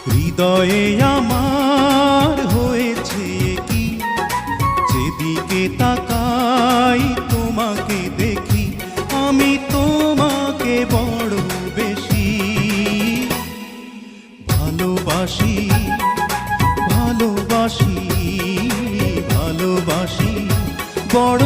হৃদয়ে আমার হয়েছে কি, যেদিকে তাকাই তোমাকে দেখি, আমি তোমাকে বড় বেশি ভালোবাসি, ভালোবাসি, ভালোবাসি, বড়